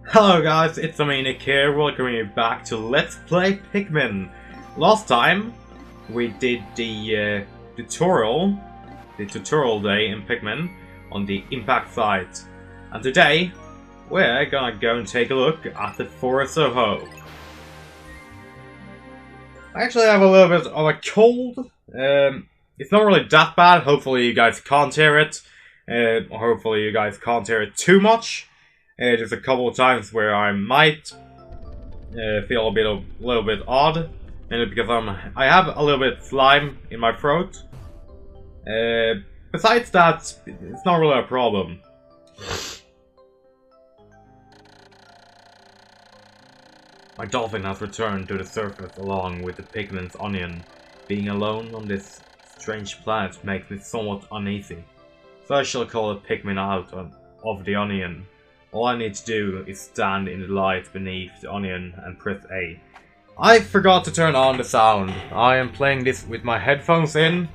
Hello guys, it's Nick here, welcoming you back to Let's Play Pikmin. Last time we did the tutorial day in Pikmin on the impact site. And today we're gonna go and take a look at the Forest of Hope. I actually have a little bit of a cold. It's not really that bad, hopefully you guys can't hear it. Or hopefully you guys can't hear it too much. There's a couple of times where I might feel a little bit odd, and because I have a little bit of slime in my throat. Besides that, it's not really a problem. My dolphin has returned to the surface along with the Pikmin's onion. Being alone on this strange planet makes me somewhat uneasy. So I shall call a Pikmin out of the onion. All I need to do is stand in the light beneath the onion and press A. I forgot to turn on the sound. I am playing this with my headphones in.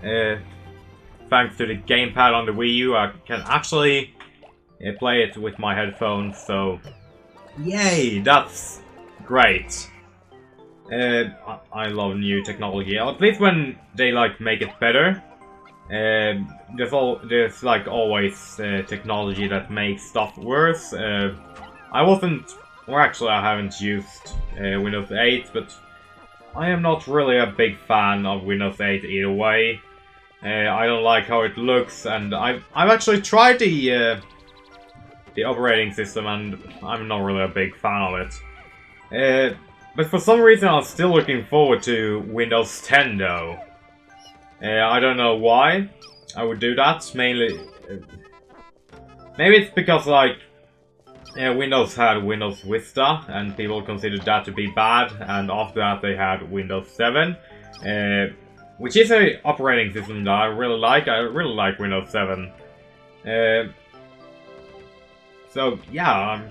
Thanks to the gamepad on the Wii U, I can actually play it with my headphones, so yay, that's great. I love new technology, at least when they make it better. There's like always technology that makes stuff worse. I haven't used Windows 8, but I am not really a big fan of Windows 8 either way. I don't like how it looks, and I've actually tried the operating system, and I'm not really a big fan of it. But for some reason, I'm still looking forward to Windows 10 though. I don't know why I would do that. Mainly, maybe it's because Windows had Windows Vista, and people considered that to be bad. And after that, they had Windows 7, which is a operating system that I really like. I really like Windows 7. So yeah,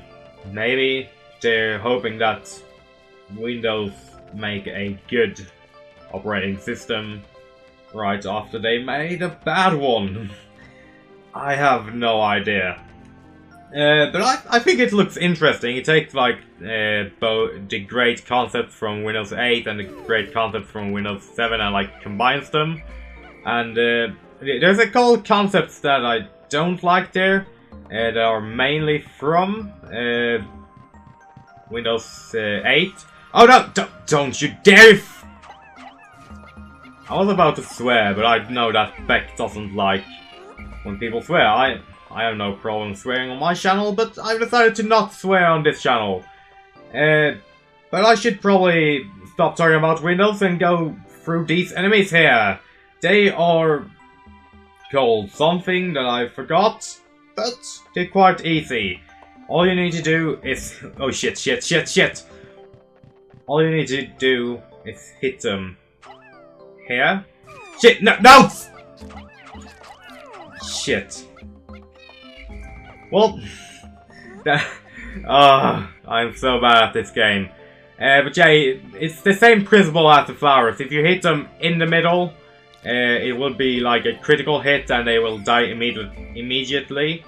maybe they're hoping that Windows make a good operating system right after they made a bad one. I have no idea. But I think it looks interesting. It takes both the great concepts from Windows 8 and the great concepts from Windows 7 and combines them. And there's a couple concepts that I don't like there. That are mainly from Windows 8. Oh no! Don't you dare! I was about to swear, but I know that Beck doesn't like when people swear. I have no problem swearing on my channel, but I've decided to not swear on this channel. But I should probably stop talking about Windows and go through these enemies here. They are called something that I forgot, but they're quite easy. All you need to do is... Oh shit. All you need to do is hit them. Here? Shit, no! Shit. Well, I'm so bad at this game. But yeah, it's the same principle as the flowers. If you hit them in the middle, it will be like a critical hit and they will die immediately.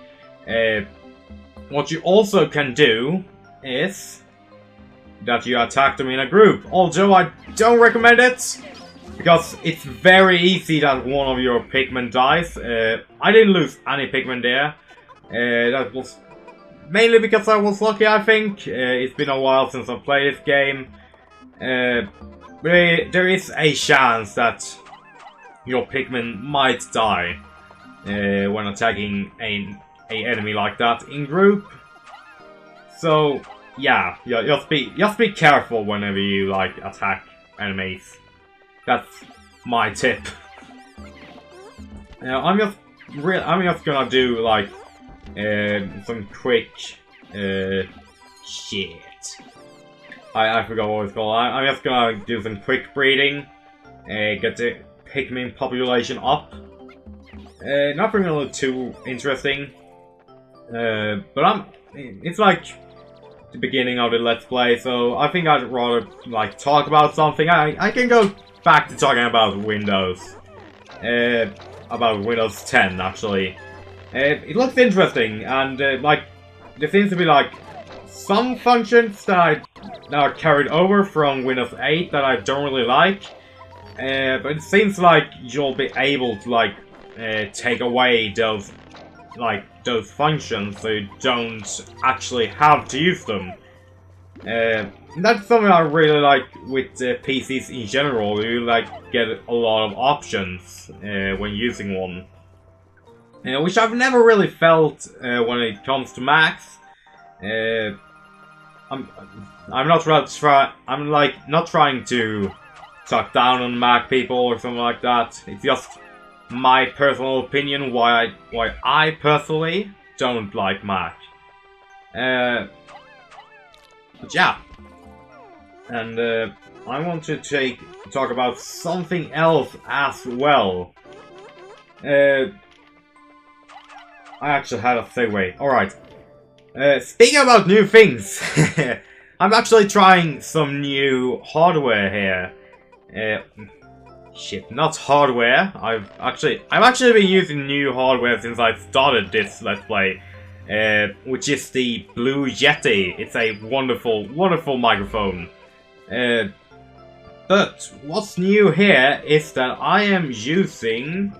What you also can do is that you attack them in a group. Although I don't recommend it, because it's very easy that one of your Pikmin dies. I didn't lose any Pikmin there. That was mainly because I was lucky, I think. It's been a while since I played this game. But there is a chance that your Pikmin might die when attacking an enemy like that in group. So yeah, just be careful whenever you attack enemies. That's my tip. I'm just gonna do some quick shit. I forgot what it's called. I'm just gonna do some quick breeding, get the Pikmin population up. Nothing really too interesting, but it's the beginning of the Let's Play, so I think I'd rather talk about something. I can go back to talking about Windows. About Windows 10 actually. It looks interesting, and there seems to be some functions that are carried over from Windows 8 that I don't really like. But it seems like you'll be able to like take away those functions so you don't actually have to use them. That's something I really like with PCs in general. You like get a lot of options when using one, which I've never really felt when it comes to Macs. I'm not not trying to talk down on Mac people or something like that. It's just my personal opinion why I personally don't like Mac. But yeah, and I want to talk about something else as well. I actually had a segue. All right. Speaking about new things, I'm actually trying some new hardware here. Shit, not hardware. I've actually been using new hardware since I started this Let's Play, which is the Blue Yeti. It's a wonderful, wonderful microphone. But what's new here is that I am using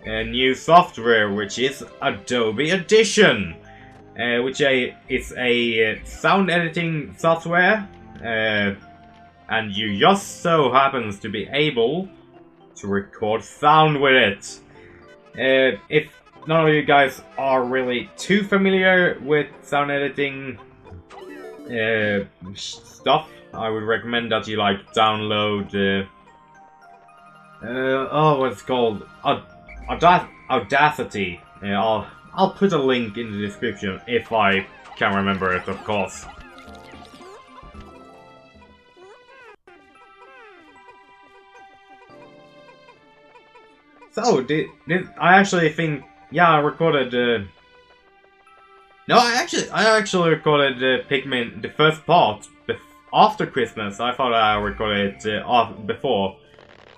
a new software, which is Adobe Audition. Which is a sound editing software, and you just so happens to be able to record sound with it. If none of you guys are really too familiar with sound editing stuff, I would recommend that you like download what's it called? Audacity. I'll put a link in the description if I can remember it, of course. So, I actually think, yeah, I recorded, no, I actually recorded Pikmin, the first part, after Christmas. I thought I recorded it before.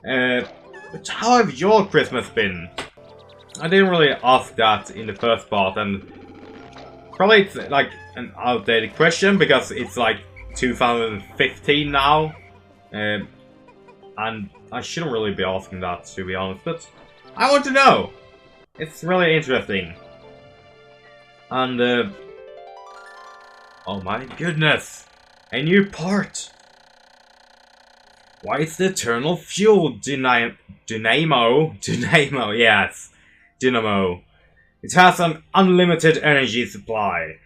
But how have your Christmas been? I didn't really ask that in the first part, and probably it's like an outdated question because it's like 2015 now, and I shouldn't really be asking that, to be honest, but I want to know. It's really interesting. And oh my goodness, a new part. Why is the eternal fuel dynamo? Yes. Dynamo. It has an unlimited energy supply.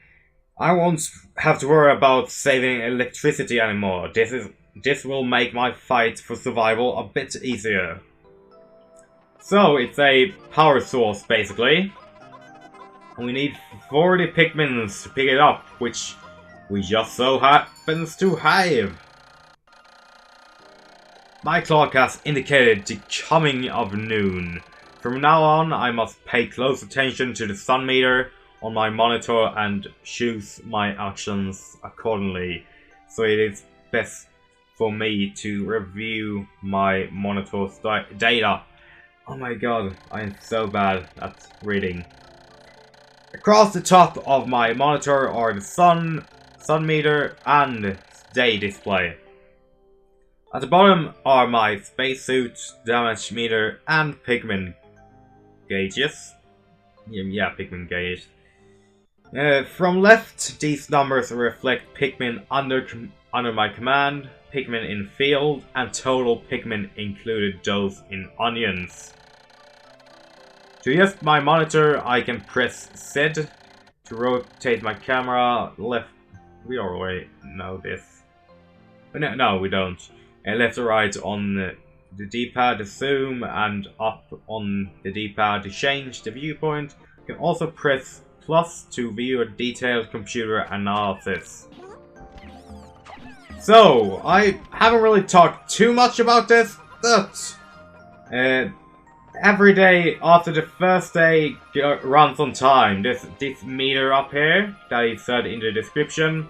I won't have to worry about saving electricity anymore. This will make my fight for survival a bit easier. So, it's a power source, basically. And we need 40 Pikmins to pick it up, which we just so happens to have. My clock has indicated the coming of noon. From now on, I must pay close attention to the sun meter on my monitor and choose my actions accordingly. So it is best for me to review my monitor's data. Oh my god, I am so bad at reading. Across the top of my monitor are the sun meter and day display. At the bottom are my spacesuit, damage meter, and Pikmin gauges. Yeah, Pikmin gauges. From left, these numbers reflect Pikmin under my command, Pikmin in field, and total Pikmin included those in onions. To adjust my monitor, I can press Z to rotate my camera left. We already know this. No, we don't. And left or right on the D-pad to zoom, and up on the D-pad to change the viewpoint. You can also press plus to view a detailed computer analysis. So, I haven't really talked too much about this, but every day after the first day runs on time. This meter up here that is said in the description,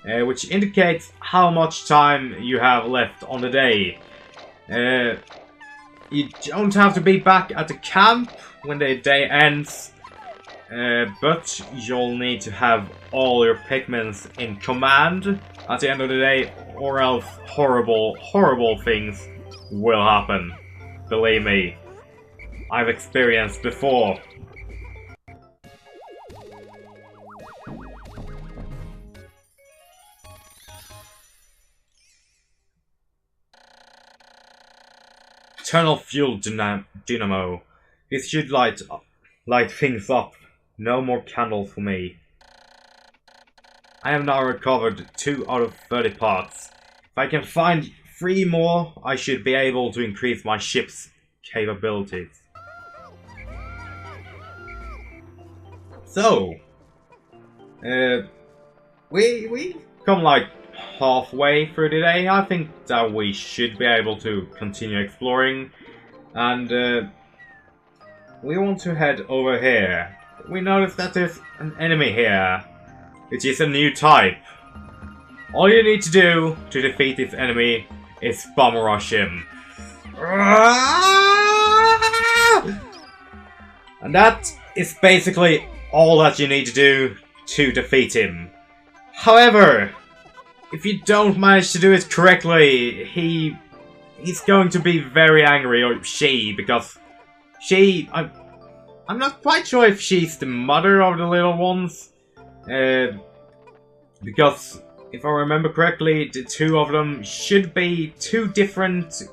which indicates how much time you have left on the day. You don't have to be back at the camp when the day ends. But you'll need to have all your Pikmins in command at the end of the day, or else horrible, horrible things will happen. Believe me, I've experienced before. Eternal fuel dynamo. This should light things up. No more candles for me. I have now recovered 2 out of 30 parts. If I can find 3 more, I should be able to increase my ship's capabilities. So, we come like halfway through the day. I think that we should be able to continue exploring, and we want to head over here. We notice that there's an enemy here, which is a new type. All you need to do to defeat this enemy is bomb rush him. And that is basically all that you need to do to defeat him. However, if you don't manage to do it correctly, he's going to be very angry, or she, because she, I'm not quite sure if she's the mother of the little ones, because if I remember correctly, the 2 of them should be 2 different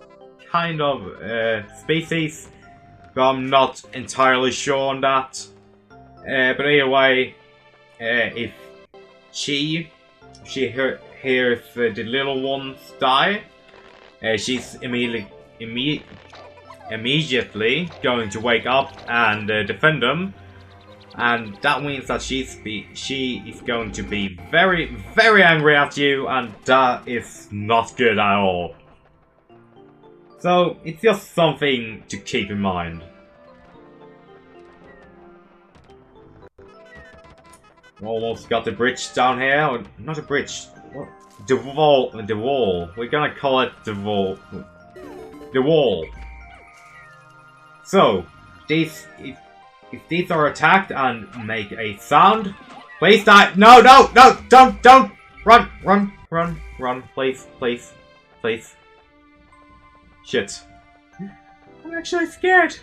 kind of species, but I'm not entirely sure on that. But either way, if she hears the little ones die, she's immediately going to wake up and defend them, and that means that she is going to be very, very angry at you, and that is not good at all. So it's just something to keep in mind. Almost got the bridge down here, or not a bridge, the wall. We're gonna call it the wall. The wall. So, if these are attacked and make a sound, please die. No, don't, run, please. Shit. I'm actually scared.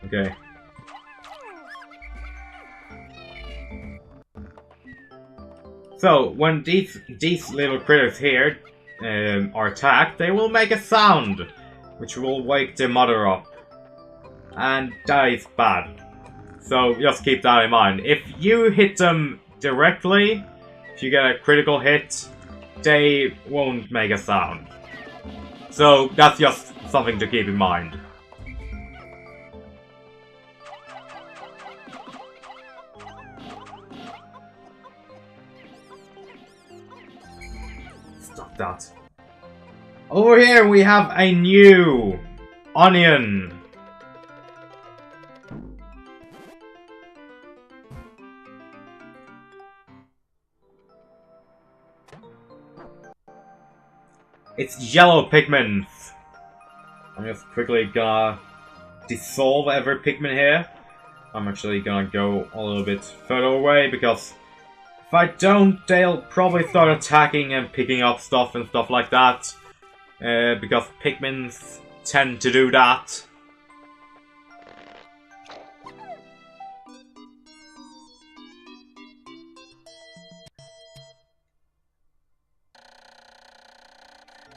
Okay. So, when these little critters here are attacked, they will make a sound, which will wake their mother up. And that is bad. So, just keep that in mind. If you hit them directly, if you get a critical hit, they won't make a sound. So, that's just something to keep in mind. That. Over here we have a new onion. It's yellow Pikmin. I'm just quickly gonna dissolve every Pikmin here. I'm actually gonna go a little bit further away because if I don't, they'll probably start attacking and picking up stuff and stuff like that. Because Pikmins tend to do that.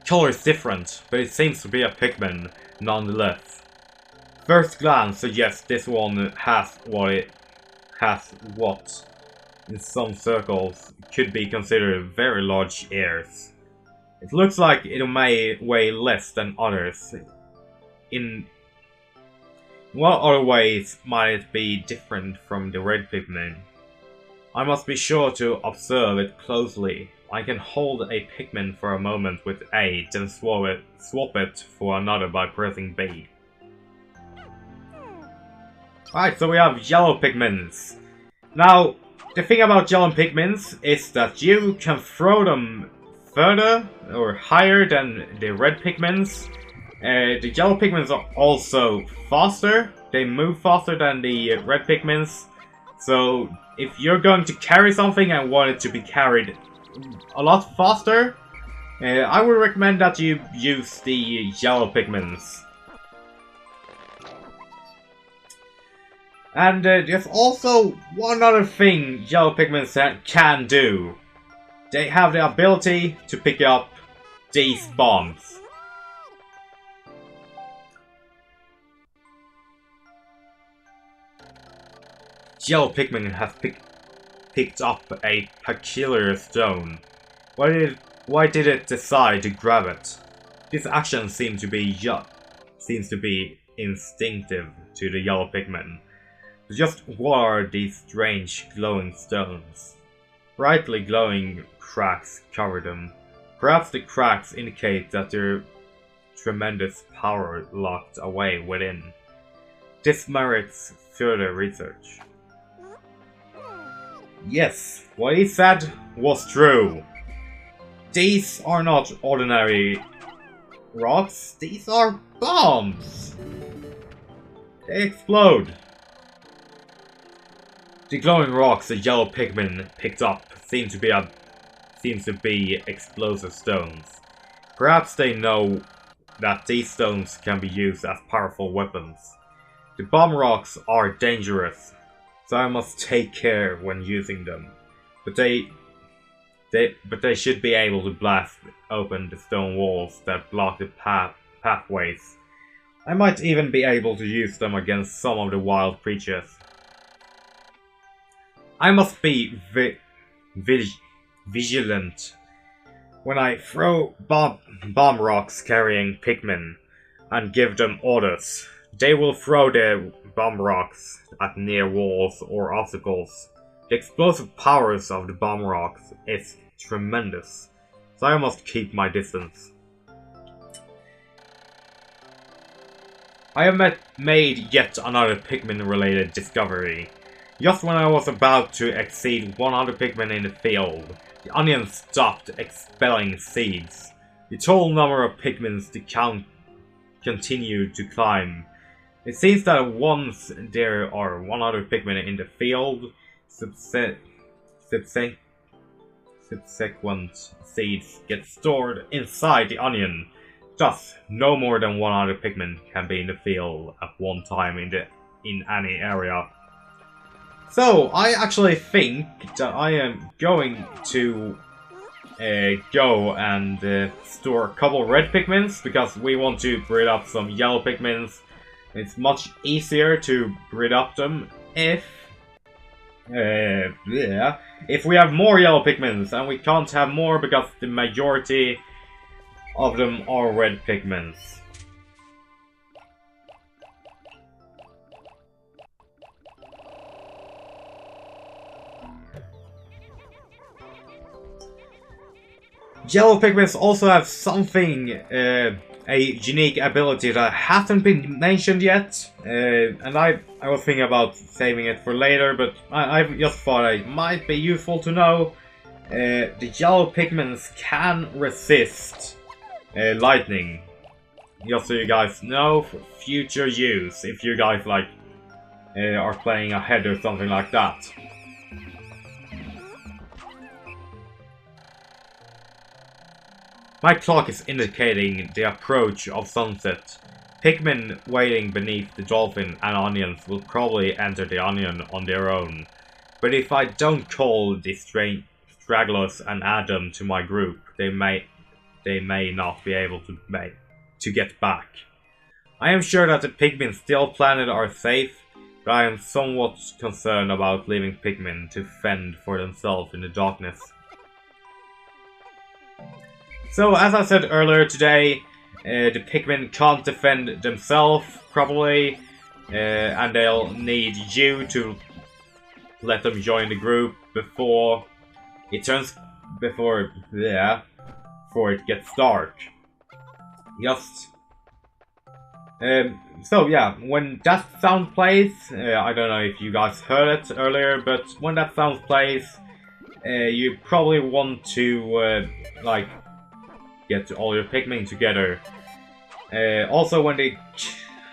Color is different, but it seems to be a Pikmin nonetheless. First glance suggests this one has what in some circles could be considered very large ears. It looks like it may weigh less than others. In what other ways might it be different from the red Pikmin? I must be sure to observe it closely. I can hold a Pikmin for a moment with A, then swap it for another by pressing B. Alright, so we have yellow Pikmins. Now, the thing about yellow Pikmins is that you can throw them further or higher than the red Pikmins, The yellow Pikmins are also faster. They move faster than the red Pikmins. So if you're going to carry something and want it to be carried a lot faster, I would recommend that you use the yellow Pikmins. And there's also one other thing yellow Pikmins can do. They have the ability to pick up these bombs. Yellow Pikmin has picked up a peculiar stone. Why did it decide to grab it? This action seems to be instinctive to the yellow Pikmin. Just what are these strange glowing stones? Brightly glowing cracks cover them. Perhaps the cracks indicate that there is tremendous power locked away within. This merits further research. Yes, what he said was true. These are not ordinary rocks, these are bombs! They explode. The glowing rocks the yellow Pikmin picked up seem to be explosive stones. Perhaps they know that these stones can be used as powerful weapons. The bomb rocks are dangerous, so I must take care when using them. But they should be able to blast open the stone walls that block the pathways. I might even be able to use them against some of the wild creatures. I must be vigilant when I throw bomb rocks carrying Pikmin and give them orders. They will throw their bomb rocks at near walls or obstacles. The explosive powers of the bomb rocks is tremendous, so I must keep my distance. I have made yet another Pikmin-related discovery. Just when I was about to exceed 100 Pikmin in the field, the onion stopped expelling seeds. The total number of Pikmins to count continued to climb. It seems that once there are 100 Pikmin in the field, subsequent seeds get stored inside the onion. Thus, no more than 100 Pikmin can be in the field at one time in any area. So, I actually think that I am going to go and store a couple red Pikmins, because we want to breed up some yellow Pikmins. It's much easier to breed up them if we have more yellow Pikmins, and we can't have more because the majority of them are red Pikmins. Yellow Pikmins also have something, a unique ability that hasn't been mentioned yet, and I was thinking about saving it for later, but I just thought it might be useful to know. The yellow Pikmins can resist lightning, just so you guys know for future use, if you guys like are playing ahead or something like that. My clock is indicating the approach of sunset. Pikmin waiting beneath the dolphin and onions will probably enter the onion on their own. But if I don't call the stragglers and add them to my group, they may not be able to get back. I am sure that the Pikmin still planet are safe, but I am somewhat concerned about leaving Pikmin to fend for themselves in the darkness. So, as I said earlier today, the Pikmin can't defend themselves properly, and they'll need you to let them join the group before it gets dark. So yeah, when that sound plays, I don't know if you guys heard it earlier, but when that sound plays, you probably want to like get all your Pikmin together. Also, when the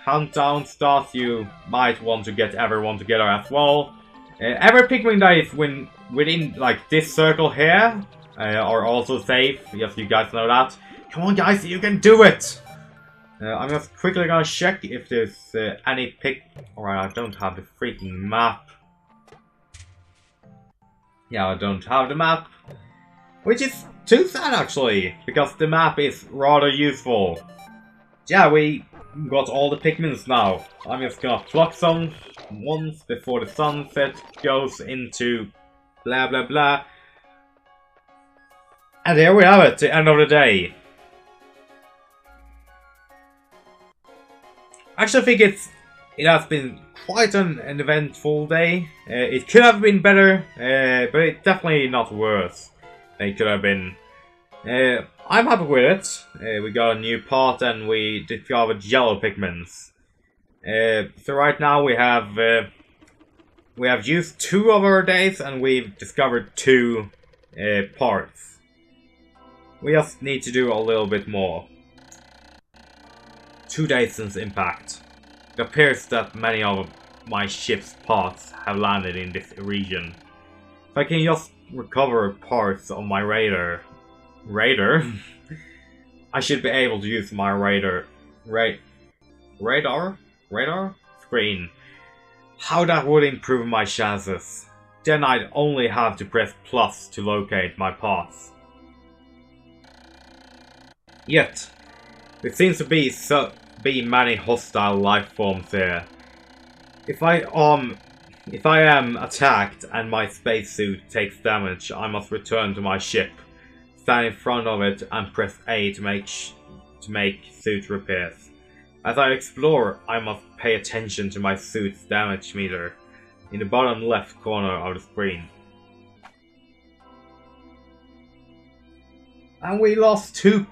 countdown starts, you might want to get everyone together as well. Every Pikmin that is within like this circle here are also safe. Yes, you guys know that. Come on, guys, you can do it! I'm just quickly gonna check if there's any Alright, I don't have the freaking map. Yeah, I don't have the map. Which is too sad, actually, because the map is rather useful. Yeah, we got all the Pikmins now. I'm just gonna pluck some once before the sunset goes into blah blah blah. And here we have it, the end of the day. I actually think it has been quite an eventful day. It could have been better, but it's definitely not worse than it could have been. I'm happy with it. We got a new part and we discovered yellow Pikmins. So right now we have used 2 of our days and we've discovered 2 parts. We just need to do a little bit more. 2 days since impact. It appears that many of my ship's parts have landed in this region. If I can just recover parts of my radar, I should be able to use my radar screen. How that would improve my chances. Then I'd only have to press plus to locate my parts. Yet, there seems to be many hostile life forms here. If I am attacked and my spacesuit takes damage, I must return to my ship, stand in front of it and press A to make suit repairs. As I explore, I must pay attention to my suit's damage meter in the bottom left corner of the screen. And we lost 3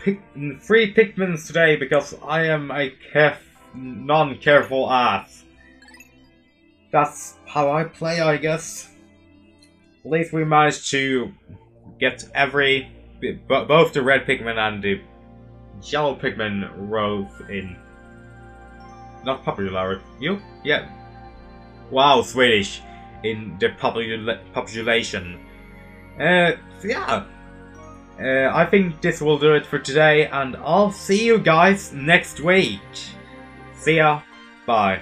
Pikmins today because I am a non-careful ass. That's how I play, I guess. At least we managed to get both the red Pikmin and the yellow Pikmin rose in. Not popularity. You? Yeah. Wow, Swedish. In the population. So yeah. I think this will do it for today, and I'll see you guys next week. See ya. Bye.